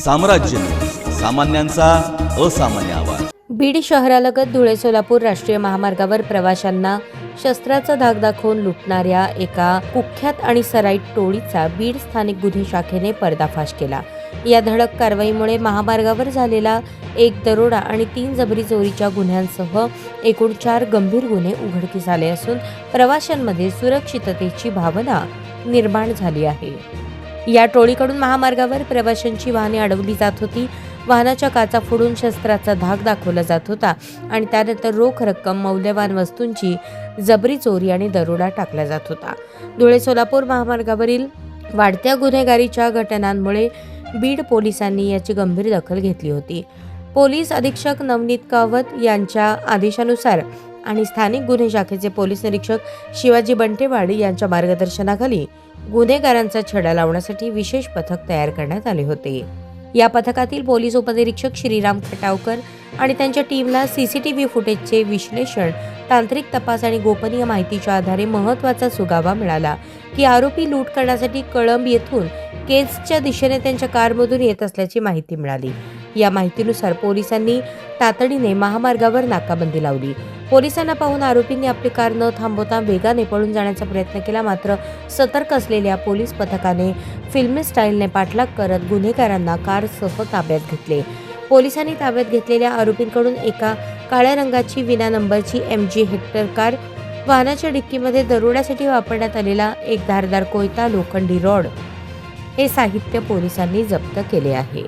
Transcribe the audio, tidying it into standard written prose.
साम्राज्य, सामान्यांचा असामान्य आवाज। बीड शहरालगत धुळे सोलापूर राष्ट्रीय महामार्गावर प्रवाशांना शस्त्राचा धाक दाखवून लुटणाऱ्या एका कुख्यात आणि सराईत टोळीचा बीड स्थानिक गुन्हे शाखेने पर्दाफाश केला। या धडक कारवाईमुळे महामार्गावर झालेला एक दरोडा आणि 3 जबरी चोरीच्या गुन्ह्यांसह एकूण 4 गंभीर गुन्हे उघडकीस आले असून प्रवाशांमध्ये सुरक्षिततेची भावना निर्माण झाली आहे। या टोळीकडून महामार्गावर प्रवाशांची वाहने अडवली जात होती, वाहनाच्या काचा फोडून शस्त्राचा धाक दाखवला जात होता आणि त्यानंतर रोख रक्कम, मौल्यवान वस्तूंची जबरी चोरी आणि दरोडा टाकला जात होता। धुळे सोलापूर महामार्गावरील वाढत्या गुन्हेगारीच्या घटनांमुळे बीड पोलिसांनी याची गंभीर दखल घेतली होती। पोलीस अधीक्षक नवनीत कावत यांच्या आदेशानुसार आणि स्थानिक गुन्हे शाखेचे पोलीस निरीक्षक शिवाजी बंटेवाड यांच्या मार्गदर्शनाखाली गुन्हेगारांचा छडा लावण्यासाठी विशेष पथक तयार करण्यात आले होते। या पथकातील पोलीस उपनिरीक्षक श्रीराम खटावकर आणि त्यांच्या टीमला सीसीटीव्ही फुटेजचे विश्लेषण, तांत्रिक तपास आणि गोपनीय माहितीच्या आधारे महत्त्वाचा सुगावा मिळाला की आरोपी लूट करण्यासाठी कळंब येथून केजच्या दिशेने त्यांच्या कारमधून येत असल्याची माहिती मिळाली। या माहितीनुसार पोलिसांनी तातडीने महामार्गावर नाकाबंदी लावली। पोलिसांना पाहून आरोपींनी आपली कार न थांबवता वेगाने पळून जाण्याचा प्रयत्न केला, मात्र सतर्क असलेल्या पोलीस पथकाने फिल्मी स्टाईलने पाठलाग करत गुन्हेगारांना कारसह ताब्यात घेतले। पोलिसांनी ताब्यात घेतलेल्या आरोपींकडून एका काळ्या रंगाची विना नंबरची MG हेक्टर कार, वाहनाच्या डिक्कीमध्ये दरोड्यासाठी वापरण्यात आलेला एक धारदार कोयता, लोखंडी रॉड हे साहित्य पोलिसांनी जप्त केले आहे।